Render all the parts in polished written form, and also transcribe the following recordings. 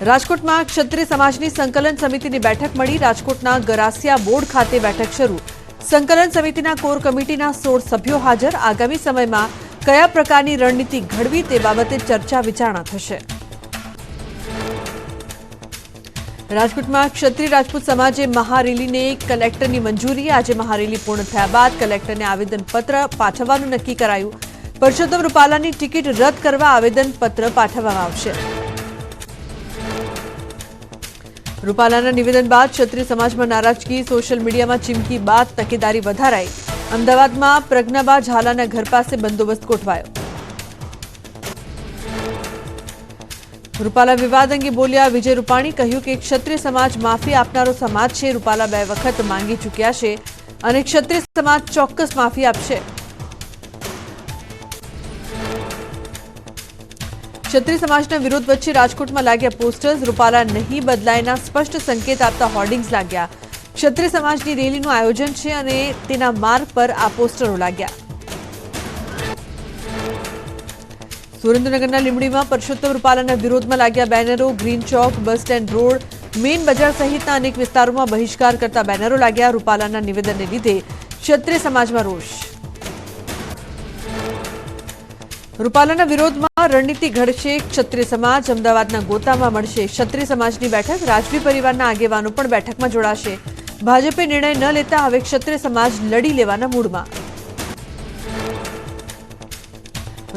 રાજકોટમાં ક્ષત્રિય સમાજની સંકલન સમિતિની બેઠક મળી। રાજકોટના ગરાસિયા બોર્ડ ખાતે બેઠક શરૂ। સંકલન સમિતિના કોર કમિટીના 16 સભ્યો હાજર। આગામી સમયમાં કયા પ્રકારની રણનીતિ ઘડવી તે બાબતે ચર્ચા વિચારણા થશે। રાજકોટમાં ક્ષત્રિય રાજપૂત સમાજે મહારેલીને કલેક્ટરની મંજૂરી। આજે મહારેલી પૂર્ણ થયા બાદ કલેક્ટરને આવેદનપત્ર પાઠવવાનું નક્કી કરાયું। પરસોત્તમ રૂપાલાની ટિકિટ રદ કરવા આવેદનપત્ર પાઠવવામાં આવશે। રૂપાલાના નિવેદન બાદ ક્ષત્રિય સમાજમાં નારાજગી। સોશિયલ મીડિયામાં ચીમકી બાદ તકેદારી વધારાઈ। અમદાવાદમાં પ્રજ્ઞાબા ઝાલાના ઘર પાસે બંદોબસ્ત ગોઠવાયો। રૂપાલા વિવાદ અંગે બોલ્યા। વિજય રૂપાણી કહ્યું કે ક્ષત્રિય સમાજ માફી આપનારો સમાજ છે। રૂપાલા 2 વખત માંગી ચૂક્યા છે અને ક્ષત્રિય સમાજ ચોક્કસ માફી આપશે। ક્ષત્રિય સમાજના વિરોધ વચ્ચે રાજકોટમાં લાગ્યા પોસ્ટર્સ। રૂપાલા નહીં બદલાયના સ્પષ્ટ સંકેત આપતા હોર્ડિંગ્સ લાગ્યા। ક્ષત્રિય સમાજની રેલીનું આયોજન છે અને તેના માર્ગ પર આ પોસ્ટરો લાગ્યા। સુરેન્દ્રનગરના લીંબડીમાં પરસોત્તમ રૂપાલાના વિરોધમાં લાગ્યા બેનરો। ગ્રીન ચોક, બસ સ્ટેન્ડ રોડ, મેઇન બજાર સહિતના અનેક વિસ્તારોમાં બહિષ્કાર કરતા બેનરો લાગ્યા। રૂપાલાના નિવેદનને લીધે ક્ષત્રિય સમાજમાં રોષ। રૂપાલાના વિરોધમાં રણનીતિ ઘડશે ક્ષત્રિય સમાજ। અમદાવાદના ગોતામાં મળશે ક્ષત્રિય સમાજની બેઠક। રાજવી પરિવારના આગેવાનો પણ બેઠકમાં જોડાશે। ભાજપે નિર્ણય ન લેતા હવે ક્ષત્રિય સમાજ લડી લેવાના મૂડમાં।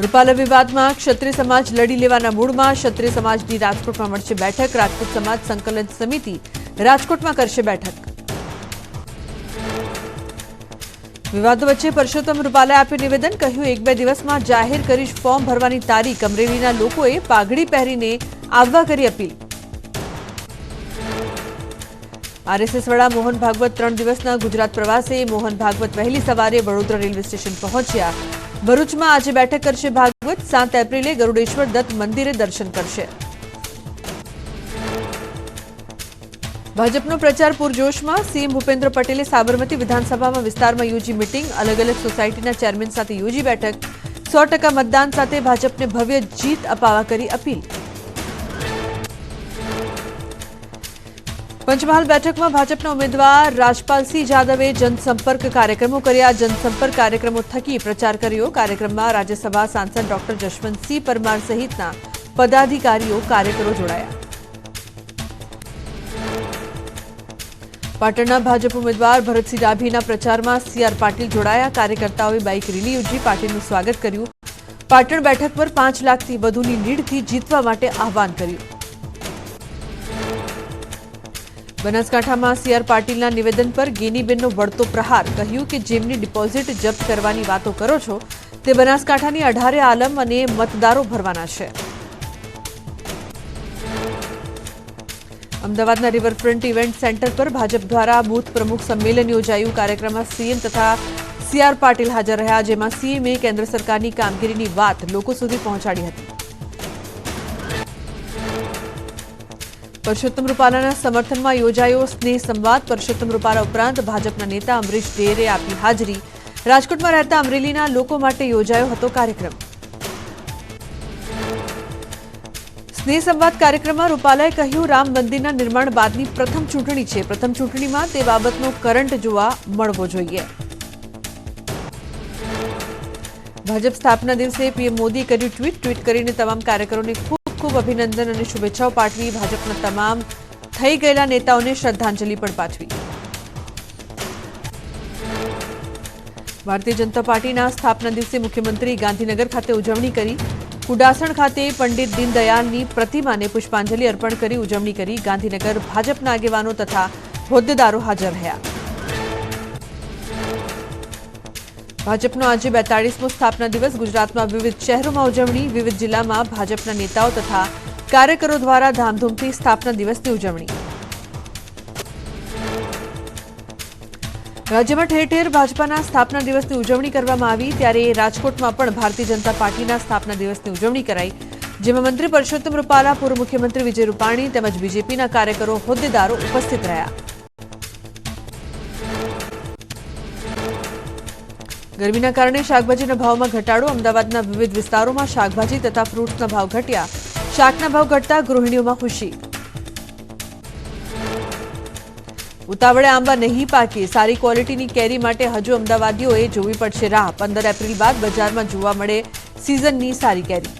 રૂપાલા વિવાદમાં ક્ષત્રિય સમાજ લડી લેવાના મૂડમાં। ક્ષત્રિય સમાજની રાજકોટમાં મળશે બેઠક। રાજપૂત સમાજ સંકલન સમિતિ રાજકોટમાં કરશે બેઠક। વિવાદો વચ્ચે પરસોત્તમ રૂપાલાએ આપ્યું નિવેદન। કહ્યું 1-2 દિવસમાં જાહેર કરીશ ફોર્મ ભરવાની તારીખ। અમરેલીના લોકોએ પાઘડી પહેરીને આવવા કરી અપીલ। આરએસએસ વડા મોહન ભાગવત 3 દિવસના ગુજરાત પ્રવાસે। મોહન ભાગવત વહેલી સવારે વડોદરા રેલવે સ્ટેશન પહોંચ્યા। ભરૂચમાં આજે બેઠક કરશે ભાગવત। 7 એપ્રિલે ગરુડેશ્વર દત્ત મંદિરે દર્શન કરશે। ભાજપનો પ્રચાર પૂરજોશમાં। સીએમ ભૂપેન્દ્ર પટેલે સાબરમતી વિધાનસભામાં વિસ્તારમાં યોજી મીટિંગ। અલગ અલગ સોસાયટીના ચેરમેન સાથે યોજી બેઠક। 100% મતદાન સાથે ભાજપને ભવ્ય જીત અપાવવા કરી અપીલ। પંચમહાલ બેઠકમાં ભાજપના ઉમેદવાર રાજપાલસિંહ જાદવે જનસંપર્ક કાર્યક્રમો કર્યા। જનસંપર્ક કાર્યક્રમો થકી પ્રચાર કર્યો। કાર્યક્રમમાં રાજ્યસભા સાંસદ ડોક્ટર જશવંતસિંહ પરમાર સહિતના પદાધિકારીઓ કાર્યકરો જોડાયા। પાટણના ભાજપ ઉમેદવાર ભરતસિંહ ડાભીના પ્રચારમાં સીઆર પાટીલ જોડાયા। કાર્યકર્તાઓએ બાઇક રેલી યોજી પાટીલનું સ્વાગત કર્યું। પાટણ બેઠક પર 5 લાખથી વધુની લીડથી જીતવા માટે આહવાન કર્યું। બનાસકાંઠામાં સીઆર પાટીલના નિવેદન પર ગેનીબેનનો વળતો પ્રહાર। કહ્યું કે જેમની ડિપોઝિટ જપ્ત કરવાની વાતો કરો છો તે બનાસકાંઠાની 18 આલમ અને મતદારો ભરવાના છે। અમદાવાદના રિવરફ્રન્ટ ઇવેન્ટ સેન્ટર પર ભાજપ દ્વારા બૂથ પ્રમુખ સંમેલન યોજાયું। કાર્યક્રમમાં સીએમ તથા સીઆર પાટીલ હાજર રહ્યા, જેમાં સીએમએ કેન્દ્ર સરકારની કામગીરીની વાત લોકો સુધી પહોંચાડી હતી। પરસોત્તમ રૂપાલાના સમર્થનમાં યોજાયો સ્નેહ સંવાદ। પરસોત્તમ રૂપાલા ઉપરાંત ભાજપના નેતા અમરીશ ડેરે આપી હાજરી। રાજકોટમાં રહેતા અમરેલીના લોકો માટે યોજાયો હતો કાર્યક્રમ। સ્નેહ સંવાદ કાર્યક્રમમાં રૂપાલાએ કહ્યું રામ મંદિરના નિર્માણ બાદની પ્રથમ ચૂંટણી છે। પ્રથમ ચૂંટણીમાં તે બાબતનો કરંટ જોવા મળવો જોઈએ। ભાજપ સ્થાપના દિવસે પીએમ મોદીએ કર્યું ટ્વીટ કરીને તમામ કાર્યકરોને ખૂબ અભિનંદન અને શુભેચ્છાઓ પાઠવી। ભાજપના તમામ થઈ ગયેલા નેતાઓને શ્રદ્ધાંજલિ પણ પાઠવી। ભારતીય જનતા પાર્ટીના સ્થાપના દિવસે મુખ્યમંત્રી ગાંધીનગર ખાતે ઉજવણી કરી। કુડાસણ ખાતે પંડિત દીનદયાળની પ્રતિમાને પુષ્પાંજલિ અર્પણ કરી ઉજવણી કરી। ગાંધીનગર ભાજપના આગેવાનો તથા હોદ્દેદારો હાજર રહ્યા। ભાજપનો આજે 42મો સ્થાપના દિવસ। ગુજરાતમાં વિવિધ શહેરોમાં ઉજવણી। વિવિધ જિલ્લામાં ભાજપના નેતાઓ તથા કાર્યકરો દ્વારા ધામધૂમથી સ્થાપના દિવસની ઉજવણી। રાજ્યમાં ઠેર ઠેર ભાજપાના સ્થાપના દિવસની ઉજવણી કરવામાં આવી। ત્યારે રાજકોટમાં પણ ભારતીય જનતા પાર્ટીના સ્થાપના દિવસની ઉજવણી કરાઈ, જેમાં મંત્રી પરસોત્તમ રૂપાલા, પૂર્વ મુખ્યમંત્રી વિજય રૂપાણી તેમજ બીજેપીના કાર્યકરો, હોદ્દેદારો ઉપસ્થિત રહ્યા। ગરમીના કારણે શાકભાજીના ભાવમાં ઘટાડો। અમદાવાદના વિવિધ વિસ્તારોમાં શાકભાજી તથા ફ્રૂટ્સના ભાવ ઘટ્યા। શાકના ભાવ ઘટતા ગૃહિણીઓમાં ખુશી। ઉતાવળે આંબા નહીં પાકે, સારી ક્વોલિટીની કેરી માટે હજુ અમદાવાદીઓએ જોવી પડશે રાહ. 15 એપ્રિલ બાદ બજારમાં જોવા મળે સિઝનની સારી કેરી.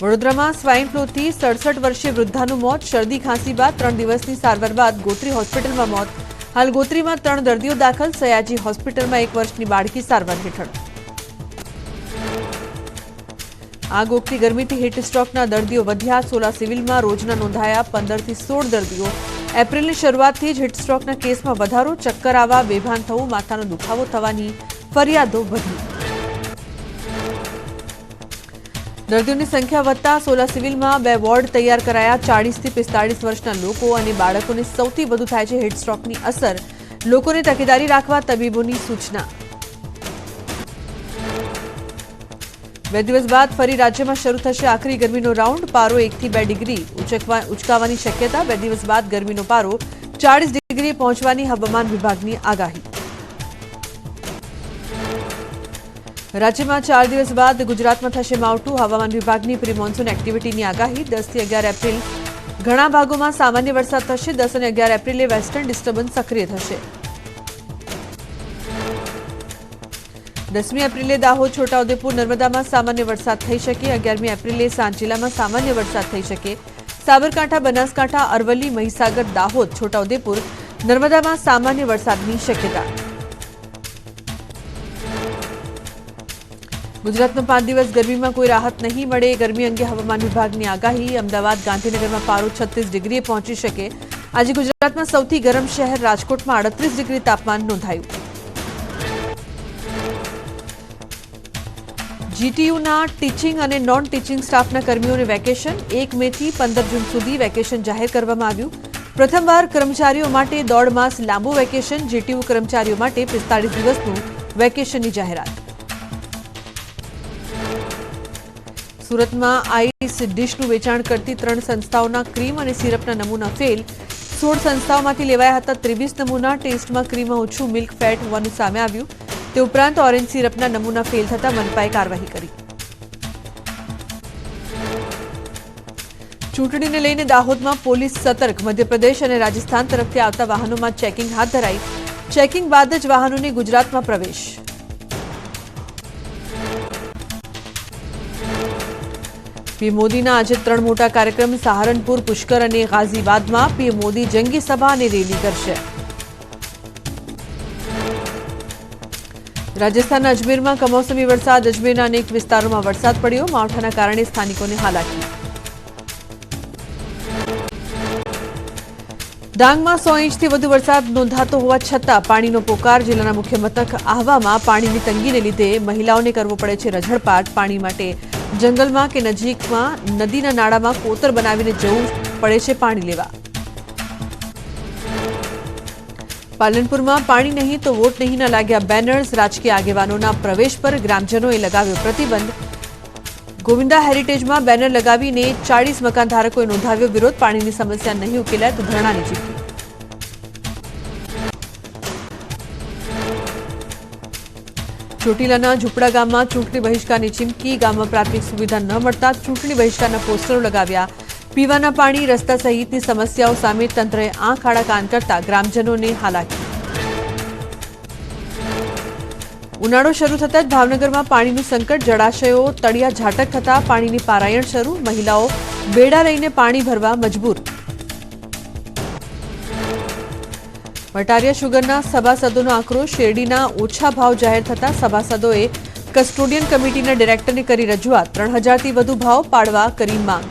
વડોદરામાં સ્વાઇન ફ્લૂથી 67 વર્ષીય વૃદ્ધાનું મોત. શરદી ખાંસી બાદ 3 દિવસની સારવાર બાદ ગોત્રી હોસ્પિટલમાં મોત. હાલ ગોત્રીમાં 3 દર્દીઓ દાખલ. સયાજી હોસ્પિટલમાં 1 વર્ષની બાળકી સારવાર હેઠળ. આગ ઓગતી ગરમીથી હીટ સ્ટ્રોકના દર્દીઓ વધ્યા. સોલા સિવિલમાં રોજના નોંધાયા 15 થી 16 દર્દીઓ. એપ્રિલની શરૂઆતથી જ હીટ સ્ટ્રોકના કેસમાં વધારો. ચક્કર આવવા, બેભાન થવું, માથાનો દુખાવો થવાની ફરિયાદો વધી. દર્દીઓની સંખ્યા વધતા સોલા સિવિલમાં 2 વોર્ડ તૈયાર કરાયા. 40 થી 45 વર્ષના લોકો અને બાળકોને સૌથી વધુ થાય છે હીટ સ્ટ્રોકની અસર. લોકોને તકેદારી રાખવા તબીબોની સૂચના. 2 દિવસ બાદ ફરી રાજ્યમાં શરૂ થશે આખરી ગરમીનો રાઉન્ડ. પારો 1 થી 2 ડિગ્રી ઉંચકવાની શક્યતા. 2 દિવસ બાદ ગરમીનો પારો 40 ડિગ્રી પહોંચવાની હવામાન વિભાગની આગાહી. રાજ્યમાં 4 દિવસ બાદ ગુજરાતમાં થશે માવઠું. હવામાન વિભાગની પ્રી મોન્સૂન એક્ટિવિટીની આગાહી. 10 થી 11 એપ્રિલ ઘણા ભાગોમાં સામાન્ય વરસાદ થશે. 10 અને 11 એપ્રિલે વેસ્ટર્ન ડિસ્ટર્બન્સ સક્રિય થશે. 10મી એપ્રિલે દાહોદ, છોટાઉદેપુર, નર્મદામાં સામાન્ય વરસાદ થઈ શકે. 11મી એપ્રિલે સાંજ જિલ્લામાં સામાન્ય વરસાદ થઈ શકે. સાબરકાંઠા, બનાસકાંઠા, અરવલ્લી, મહીસાગર, દાહોદ, છોટાઉદેપુર, નર્મદામાં સામાન્ય વરસાદની શક્યતા. ગુજરાતમાં 5 દિવસ ગરમીમાં કોઈ રાહત નહીં મળે. ગરમી અંગે હવામાન વિભાગની આગાહી. અમદાવાદ, ગાંધીનગરમાં પારો 36 ડિગ્રીએ પહોંચી શકે. આજે ગુજરાતમાં સૌથી ગરમ શહેર રાજકોટમાં 38 ડિગ્રી તાપમાન નોંધાયું. જીટીયુના ટીચિંગ અને નોન ટીચિંગ સ્ટાફના કર્મીઓને વેકેશન. 1 મે થી 15 જૂન સુધી વેકેશન જાહેર કરવામાં આવ્યું. પ્રથમવાર કર્મચારીઓ માટે 1.5 માસ લાંબુ વેકેશન. જીટીયુ કર્મચારીઓ માટે 45 દિવસનું વેકેશનની જાહેરાત. સુરતમાં આઈસ ડીશનું વેચાણ કરતી 3 સંસ્થાઓના ક્રીમ અને સિરપના નમૂના ફેલ. 16 સંસ્થાઓમાંથી લેવાયા હતા 23 નમૂના. ટેસ્ટમાં ક્રીમમાં ઓછું મિલ્ક ફેટ હોવાનું સામે આવ્યું. તે ઉપરાંત ઓરેન્જ સિરપના નમૂના ફેલ થતા મનપાએ કાર્યવાહી કરી. ચૂંટણીને લઈને દાહોદમાં પોલીસ સતર્ક. મધ્યપ્રદેશ અને રાજસ્થાન તરફથી આવતા વાહનોમાં ચેકિંગ હાથ ધરાઈ. ચેકિંગ બાદ જ વાહનોને ગુજરાતમાં પ્રવેશ. પીએમ મોદીના આજે 3 મોટા કાર્યક્રમ. સહારનપુર, પુષ્કર અને ગાઝીબાદમાં પીએમ મોદી જંગી સભા અને રેલી કરશે. રાજસ્થાનના અજમેરમાં કમોસમી વરસાદ. અજમેરના અનેક વિસ્તારોમાં વરસાદ પડ્યો. માવઠાના કારણે સ્થાનિકોને હાલાકી. ડાંગમાં 100 ઇંચથી વધુ વરસાદ નોંધાતો હોવા છતાં પાણીનો પોકાર. જિલ્લાના મુખ્ય મથક આહવામાં પાણીની તંગીને લીધે મહિલાઓને કરવો પડે છે રઝળપાટ. પાણી માટે જંગલમાં કે નજીકમાં નદીના નાળામાં કોતર બનાવીને જવું પડે છે પાણી લેવા. પાલનપુરમાં પાણી નહીં તો વોટ નહીંના લાગ્યા બેનર્સ. રાજકીય આગેવાનોના પ્રવેશ પર ગ્રામજનોએ લગાવ્યો પ્રતિબંધ. ગોવિંદા હેરિટેજમાં બેનર લગાવીને 40 મકાનધારકોએ નોંધાવ્યો વિરોધ. પાણીની સમસ્યા નહીં ઉકેલાય તો ધરણાની ચીમકી. ચોટીલાના ઝુપડા ગામમાં ચૂંટણી બહિષ્કારની ચીમકી. ગામમાં પ્રાથમિક સુવિધા ન મળતા ચૂંટણી બહિષ્કારના પોસ્ટરો લગાવ્યા. પીવાના પાણી, રસ્તા સહિતની સમસ્યાઓ સામે તંત્રએ આંખ આડા કાન કરતા ગ્રામજનોને હાલાકી. ઉનાળો શરૂ થતાં જ ભાવનગરમાં પાણીનું સંકટ. જળાશયો તળિયા ઝાટક થતા પાણીની પારાયણ શરૂ. મહિલાઓ બેડા લઈને પાણી ભરવા મજબૂર. વટારિયા શુગરના સભાસદોનો આક્રોશ. શેરડીના ઓછા ભાવ જાહેર થતા સભાસદોએ કસ્ટોડિયન કમિટીના ડિરેક્ટરને કરી રજૂઆત. 3000 થી વધુ ભાવ પાડવા કરી માંગ.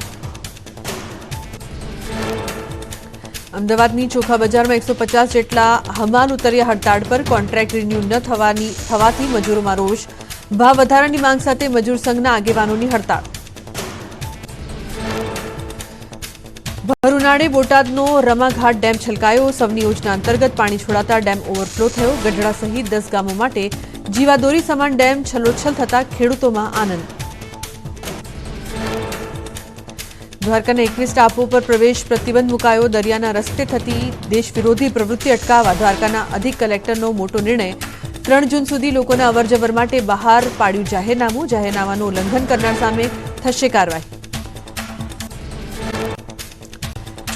અમદાવાદની ચોખા બજારમાં 150 જેટલા હમાલ ઉતર્યા હડતાળ પર. કોન્ટ્રાક્ટ રિન્યુ ન થવાથી મજૂરોમાં રોષ. ભાવ વધારાની માંગ સાથે મજૂર સંઘના આગેવાનોની હડતાળ. ભર ઉનાળે બોટાદનો રમાઘાટ ડેમ છલકાયો. સવની યોજના અંતર્ગત પાણી છોડાતા ડેમ ઓવરફ્લો થયો. ગઢડા સહિત 10 ગામો માટે જીવાદોરી સમાન ડેમ છલોછલ થતા ખેડૂતોમાં આનંદ. દ્વારકાના 21 ટાપુઓ પર પ્રવેશ પ્રતિબંધ મુકાયો. દરિયાના રસ્તે થતી દેશ વિરોધી પ્રવૃત્તિ અટકાવવા દ્વારકાના અધિક કલેક્ટરનો મોટો નિર્ણય. 3 જૂન સુધી લોકોના અવરજવર માટે બહાર પાડ્યું જાહેરનામું. જાહેરનામાનું ઉલ્લંઘન કરનાર સામે થશે કાર્યવાહી.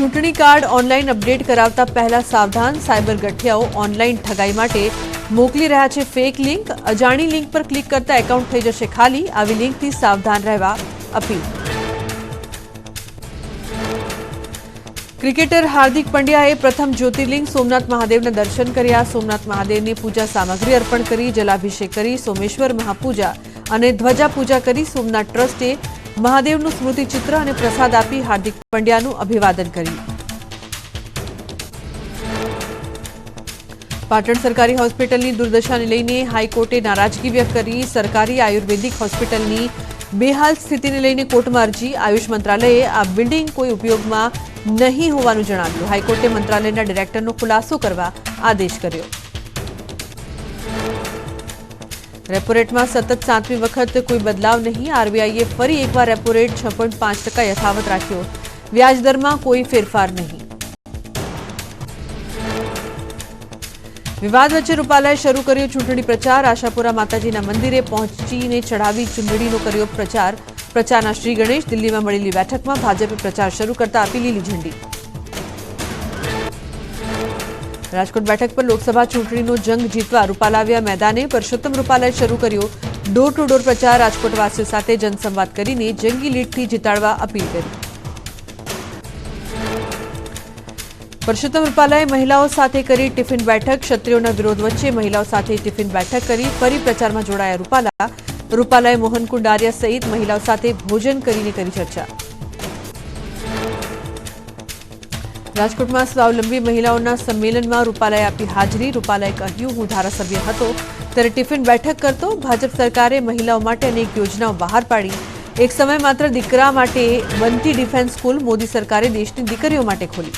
ચૂંટણી કાર્ડ ઓનલાઈન અપડેટ કરાવતા પહેલા સાવધાન, સાયબર ગઠિયાઓ ઓનલાઈન ઠગાઈ માટે મોકલી રહ્યા છે ફેક લિંક। અજાણી લિંક પર ક્લિક કરતા એકાઉન્ટ થઈ જશે ખાલી। આવી લિંકથી સાવધાન રહેવા અપીલ। ક્રિકેટર હાર્દિક પંડ્યાએ પ્રથમ જ્યોતિર્લિંગ સોમનાથ મહાદેવના દર્શન કર્યા। સોમનાથ મહાદેવની પૂજા સામગ્રી અર્પણ કરી, જલાભિષેક કરી, સોમેશ્વર મહાપૂજા અને ધ્વજા પૂજા કરી। સોમનાથ ટ્રસ્ટે મહાદેવનું સ્મૃતિ ચિત્ર અને પ્રસાદ આપી હાર્દિક પંડ્યાનું અભિવાદન કર્યું। પાટણ સરકારી હોસ્પિટલની દુર્દશાને લઈને હાઈકોર્ટે નારાજગી વ્યક્ત કરી। સરકારી આયુર્વેદિક હોસ્પિટલની બેહાલ સ્થિતિને લઈને કોર્ટમાં અરજી। આયુષ મંત્રાલયે આ બિલ્ડિંગ કોઈ ઉપયોગમાં નહીં હોવાનું જણાવ્યું। હાઈકોર્ટે મંત્રાલયના ડિરેક્ટરનો ખુલાસો કરવા આદેશ કર્યો। રેપો રેટમાં સતત 7મી વખત કોઈ બદલાવ નહીં। આરબીઆઈએ ફરી એકવાર રેપો રેટ 6.5% યથાવત રાખ્યો। વ્યાજ દરમાં કોઈ ફેરફાર નહીં। વિવાદ વચ્ચે રૂપાલાએ શરૂ કર્યો ચૂંટણી પ્રચાર। આશાપુરા માતાજીના મંદિરે પહોંચીને ચઢાવી ચૂંટણીનો કર્યો પ્રચાર। પ્રચારના શ્રી ગણેશ દિલ્હીમાં મળેલી બેઠકમાં ભાજપે પ્રચાર શરૂ કરતા આપી લીલી ઝંડી। રાજકોટ બેઠક પર લોકસભા ચૂંટણીનો જંગ જીતવા રૂપાલા આવ્યા મેદાને। પરસોત્તમ રૂપાલાએ શરૂ કર્યો ડોર ટુ ડોર પ્રચાર। રાજકોટવાસીઓ સાથે જનસંવાદ કરીને જંગી લીડથી જીતાડવા અપીલ કરી। પરસોત્તમ રૂપાલાએ મહિલાઓ સાથે કરી ટિફિન બેઠક। ક્ષત્રિયોના વિરોધ વચ્ચે મહિલાઓ સાથે ટિફિન બેઠક કરી ફરી પ્રચારમાં જોડાયા રૂપાલા। રૂપાલાએ મોહનકુંડ આર્યા સહિત મહિલાઓ સાથે ભોજન કરીને કરી ચર્ચા। રાજકોટમાં સ્વાવલંબી મહિલાઓના સંમેલનમાં રૂપાલાએ આપી હાજરી। રૂપાલાએ કહ્યું, હું ધારાસભ્ય હતો ત્યારે ટિફિન બેઠક કરતો। ભાજપ સરકારે મહિલાઓ માટે અનેક યોજનાઓ બહાર પાડી। એક સમય માત્ર દીકરા માટે બનતી ડિફેન્સ સ્કૂલ મોદી સરકારે દેશની દીકરીઓ માટે ખોલી।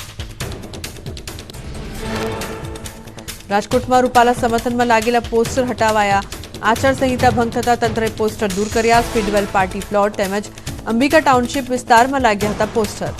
રાજકોટમાં રૂપાલા સમર્થનમાં લાગેલા પોસ્ટર હટાવાયા। આચારસંહિતા ભંગ થતા તંત્રે પોસ્ટર દૂર કર્યા। સ્પીડવેલ પાર્ટી પ્લોટ તેમજ અંબિકા ટાઉનશીપ વિસ્તારમાં લાગ્યા હતા પોસ્ટર।